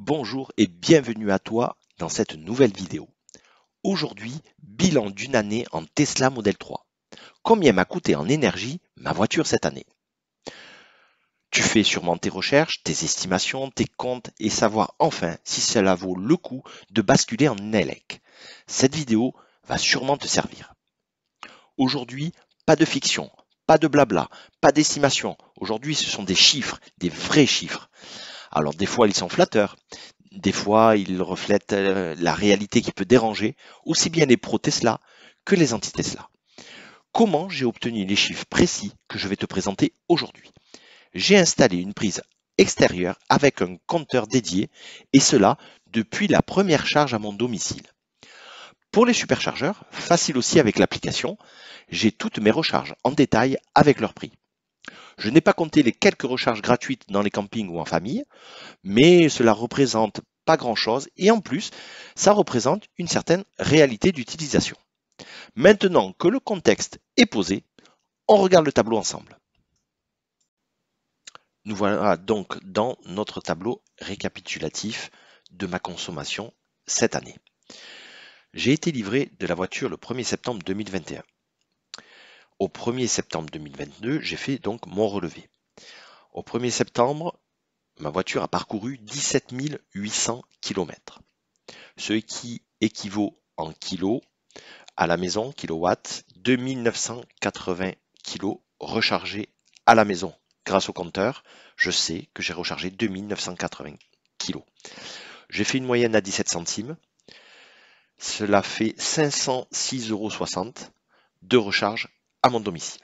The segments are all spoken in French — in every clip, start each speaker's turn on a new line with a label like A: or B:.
A: Bonjour et bienvenue à toi dans cette nouvelle vidéo. Aujourd'hui, bilan d'une année en Tesla Model 3. Combien m'a coûté en énergie ma voiture cette année? Tu fais sûrement tes recherches, tes estimations, tes comptes et savoir enfin si cela vaut le coup de basculer en élec. Cette vidéo va sûrement te servir. Aujourd'hui, pas de fiction, pas de blabla, pas d'estimation. Aujourd'hui, ce sont des chiffres, des vrais chiffres. Alors des fois, ils sont flatteurs. Des fois, ils reflètent la réalité qui peut déranger aussi bien les pro-Tesla que les anti-Tesla. Comment j'ai obtenu les chiffres précis que je vais te présenter aujourd'hui? J'ai installé une prise extérieure avec un compteur dédié et cela depuis la première charge à mon domicile. Pour les superchargeurs, facile aussi avec l'application, j'ai toutes mes recharges en détail avec leur prix. Je n'ai pas compté les quelques recharges gratuites dans les campings ou en famille, mais cela représente pas grand-chose et en plus, ça représente une certaine réalité d'utilisation. Maintenant que le contexte est posé, on regarde le tableau ensemble. Nous voilà donc dans notre tableau récapitulatif de ma consommation cette année. J'ai été livré de la voiture le 1er septembre 2021. Au 1er septembre 2022, j'ai fait donc mon relevé. Au 1er septembre, ma voiture a parcouru 17 800 km, ce qui équivaut en kilos à la maison, kilowatts, 2980 kilos rechargés à la maison. Grâce au compteur, je sais que j'ai rechargé 2980 kilos. J'ai fait une moyenne à 17 centimes. Cela fait 506,60 € de recharge à mon domicile.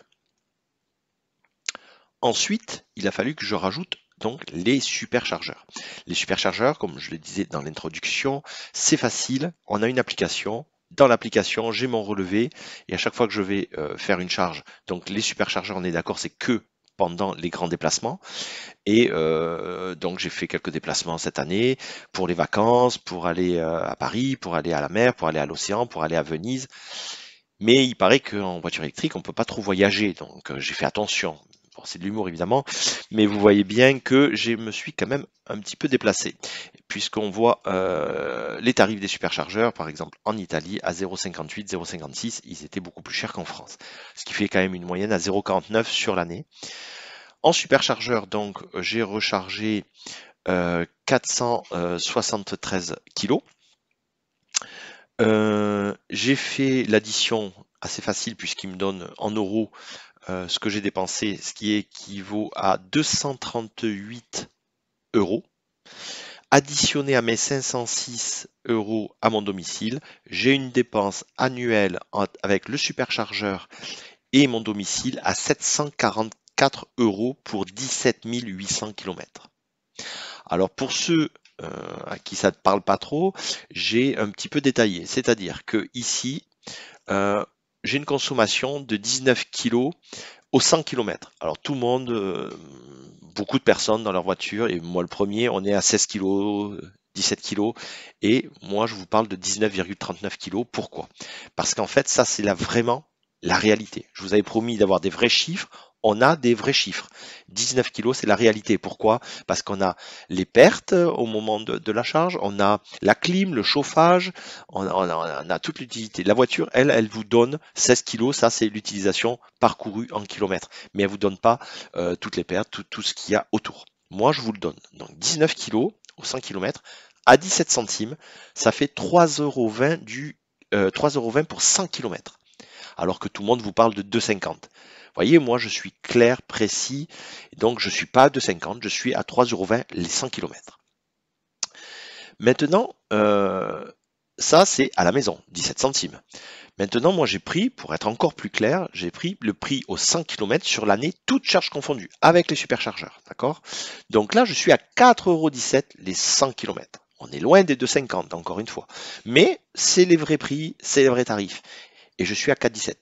A: Ensuite, il a fallu que je rajoute donc les superchargeurs. Les superchargeurs, comme je le disais dans l'introduction, c'est facile. On a une application. Dans l'application, j'ai mon relevé et à chaque fois que je vais faire une charge, donc les superchargeurs, on est d'accord, c'est que pendant les grands déplacements. Et donc j'ai fait quelques déplacements cette année pour les vacances, pour aller à Paris, pour aller à la mer, pour aller à l'océan, pour aller à Venise. Mais il paraît qu'en voiture électrique, on ne peut pas trop voyager, donc j'ai fait attention. Bon, c'est de l'humour évidemment, mais vous voyez bien que je me suis quand même un petit peu déplacé, puisqu'on voit les tarifs des superchargeurs, par exemple en Italie, à 0,58, 0,56, ils étaient beaucoup plus chers qu'en France, ce qui fait quand même une moyenne à 0,49 sur l'année. En superchargeur, donc, j'ai rechargé 473 kilos. J'ai fait l'addition assez facile puisqu'il me donne en euros ce que j'ai dépensé, ce qui équivaut à 238 euros. Additionné à mes 506 euros à mon domicile, j'ai une dépense annuelle avec le superchargeur et mon domicile à 744 euros pour 17 800 km. Alors pour ceux à qui ça ne parle pas trop, j'ai un petit peu détaillé. C'est-à-dire que ici, j'ai une consommation de 19 kg au 100 km. Alors tout le monde, beaucoup de personnes dans leur voiture, et moi le premier, on est à 16 kg, 17 kg, et moi je vous parle de 19,39 kg. Pourquoi? Parce qu'en fait, ça c'est vraiment la réalité. Je vous avais promis d'avoir des vrais chiffres. On a des vrais chiffres. 19 kg, c'est la réalité. Pourquoi? Parce qu'on a les pertes au moment de la charge, on a la clim, le chauffage, on a toute l'utilité. La voiture, elle vous donne 16 kg, ça c'est l'utilisation parcourue en kilomètres. Mais elle vous donne pas toutes les pertes, tout ce qu'il y a autour. Moi, je vous le donne. Donc 19 kg au 100 km à 17 centimes, ça fait 3,20 € 3,20 € pour 100 km. Alors que tout le monde vous parle de 2,50 €. Vous voyez, moi je suis clair, précis, donc je ne suis pas à 2,50 €, je suis à 3,20 € les 100 km. Maintenant, ça c'est à la maison, 17 centimes. Maintenant, moi j'ai pris, pour être encore plus clair, j'ai pris le prix aux 100 km sur l'année, toute charge confondue, avec les superchargeurs. D'accord? Donc là, je suis à 4,17 € les 100 km. On est loin des 2,50 € encore une fois. Mais c'est les vrais prix, c'est les vrais tarifs. Et je suis à 4,17 €.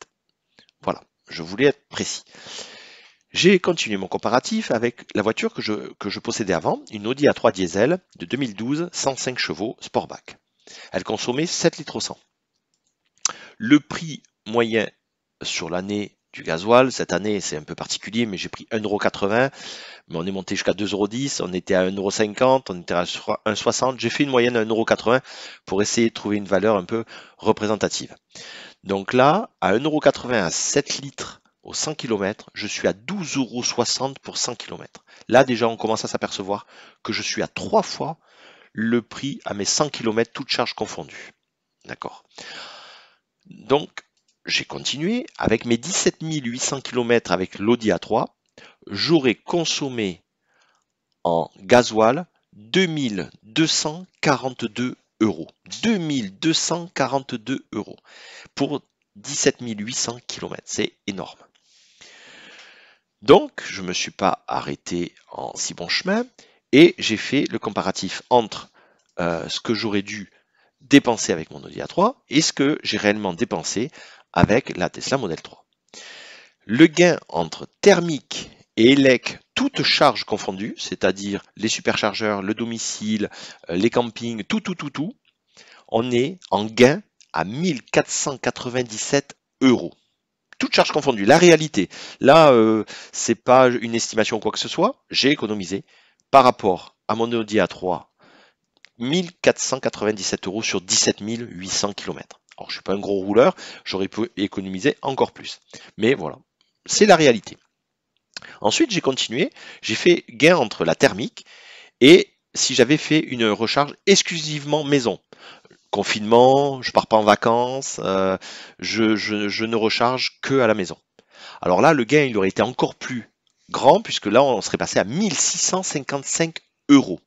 A: Voilà, je voulais être précis. J'ai continué mon comparatif avec la voiture que je possédais avant, une Audi A3 diesel de 2012, 105 chevaux, Sportback. Elle consommait 7 litres au 100. Le prix moyen sur l'année du gasoil. Cette année, c'est un peu particulier, mais j'ai pris 1,80 €, mais on est monté jusqu'à 2,10 €, on était à 1,50 €, on était à 1,60 €. J'ai fait une moyenne à 1,80 € pour essayer de trouver une valeur un peu représentative. Donc là, à 1,80 € à 7 litres au 100 km, je suis à 12,60 € pour 100 km. Là, déjà, on commence à s'apercevoir que je suis à 3 fois le prix à mes 100 km, toutes charges confondues. D'accord. Donc, j'ai continué. Avec mes 17 800 km avec l'Audi A3, j'aurais consommé en gasoil 2242 €. 2242 € pour 17 800 km. C'est énorme. Donc, je ne me suis pas arrêté en si bon chemin et j'ai fait le comparatif entre ce que j'aurais dû dépenser avec mon Audi A3 et ce que j'ai réellement dépensé avec la Tesla Model 3. Le gain entre thermique et élec, toutes charges confondues, c'est-à-dire les superchargeurs, le domicile, les campings, tout, on est en gain à 1497 €. Toutes charges confondues. La réalité, là, c'est pas une estimation ou quoi que ce soit, j'ai économisé par rapport à mon Audi A3 1497 € sur 17 800 km. Alors, je suis pas un gros rouleur, j'aurais pu économiser encore plus. Mais voilà, c'est la réalité. Ensuite, j'ai continué, j'ai fait gain entre la thermique et si j'avais fait une recharge exclusivement maison. Confinement, je pars pas en vacances, je ne recharge que à la maison. Alors là, le gain, il aurait été encore plus grand puisque là, on serait passé à 1655 €.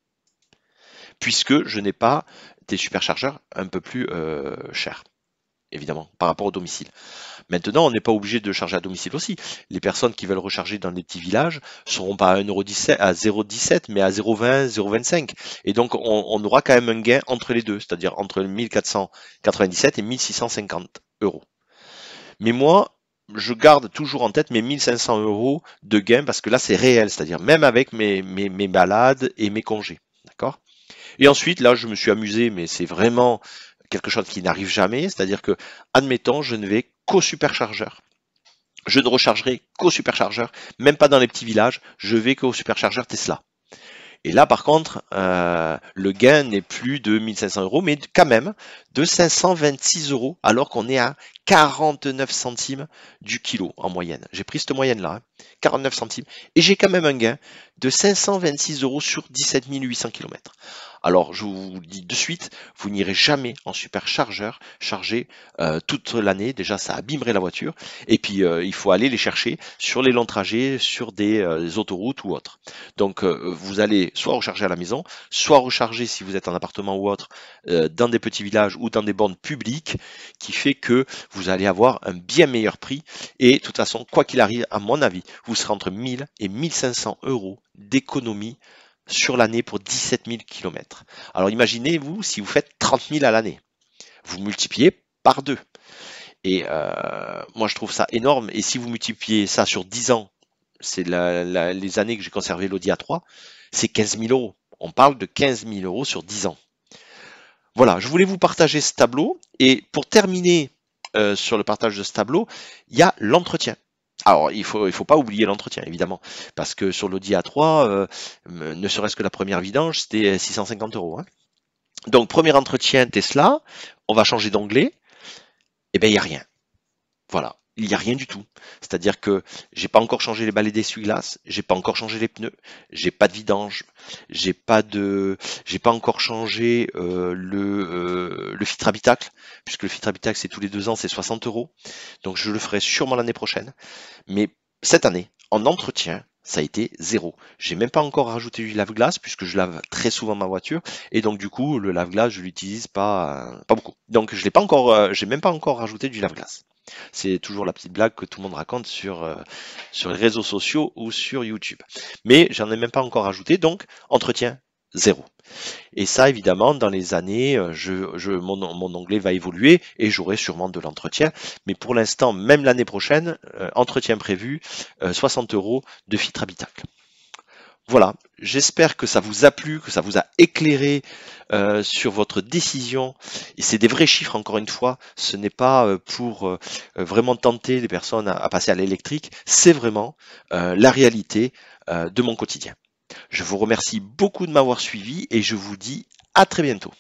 A: Puisque je n'ai pas des superchargeurs un peu plus chers, évidemment, par rapport au domicile. Maintenant, on n'est pas obligé de charger à domicile aussi. Les personnes qui veulent recharger dans des petits villages ne seront pas à 1,17 €, à 0,17, mais à 0,20, 0,25. Et donc, on aura quand même un gain entre les deux, c'est-à-dire entre 1497 et 1650 €. Mais moi, je garde toujours en tête mes 1500 € de gain parce que là, c'est réel, c'est-à-dire même avec mes balades et mes congés. D'accord ? Et ensuite, là, je me suis amusé, mais c'est vraiment quelque chose qui n'arrive jamais, c'est-à-dire que, admettons, je ne vais qu'au superchargeur. Je ne rechargerai qu'au superchargeur, même pas dans les petits villages, je vais qu'au superchargeur Tesla. Et là, par contre, le gain n'est plus de 1500 €, mais quand même de 526 €, alors qu'on est à 49 centimes du kilo en moyenne. J'ai pris cette moyenne-là, 49 centimes, et j'ai quand même un gain de 526 € sur 17 800 km. Alors, je vous le dis de suite, vous n'irez jamais en superchargeur charger toute l'année. Déjà, ça abîmerait la voiture. Et puis, il faut aller les chercher sur les longs trajets, sur des autoroutes ou autres. Donc, vous allez soit recharger à la maison, soit recharger si vous êtes en appartement ou autre, dans des petits villages ou dans des bornes publiques, qui fait que vous allez avoir un bien meilleur prix. Et de toute façon, quoi qu'il arrive, à mon avis, vous serez entre 1000 et 1500 € d'économie sur l'année pour 17 000 km. Alors imaginez-vous si vous faites 30 000 à l'année. Vous multipliez par 2. Et moi je trouve ça énorme. Et si vous multipliez ça sur 10 ans, c'est les années que j'ai conservé l'Audi A3, c'est 15 000 €. On parle de 15 000 € sur 10 ans. Voilà, je voulais vous partager ce tableau. Et pour terminer sur le partage de ce tableau, il y a l'entretien. Alors, il faut pas oublier l'entretien, évidemment, parce que sur l'Audi A3, ne serait-ce que la première vidange, c'était 650 €. Hein. Donc, premier entretien Tesla, on va changer d'onglet, et bien, il n'y a rien. Voilà, il n'y a rien du tout. C'est-à-dire que j'ai pas encore changé les balais d'essuie-glace, j'ai pas encore changé les pneus, j'ai pas de vidange, j'ai pas encore changé le filtre habitacle, puisque le filtre habitacle c'est tous les 2 ans, c'est 60 €. Donc je le ferai sûrement l'année prochaine. Mais cette année, en entretien, ça a été 0. J'ai même pas encore rajouté du lave-glace puisque je lave très souvent ma voiture et donc du coup le lave-glace je l'utilise pas beaucoup. Donc je l'ai pas encore, j'ai même pas encore rajouté du lave-glace. C'est toujours la petite blague que tout le monde raconte sur les réseaux sociaux ou sur YouTube. Mais j'en ai même pas encore rajouté, donc entretien 0. Et ça, évidemment, dans les années, mon onglet va évoluer et j'aurai sûrement de l'entretien. Mais pour l'instant, même l'année prochaine, entretien prévu, 60 € de filtre habitacle. Voilà, j'espère que ça vous a plu, que ça vous a éclairé sur votre décision. Et c'est des vrais chiffres, encore une fois. Ce n'est pas pour vraiment tenter les personnes à passer à l'électrique. C'est vraiment la réalité de mon quotidien. Je vous remercie beaucoup de m'avoir suivi et je vous dis à très bientôt.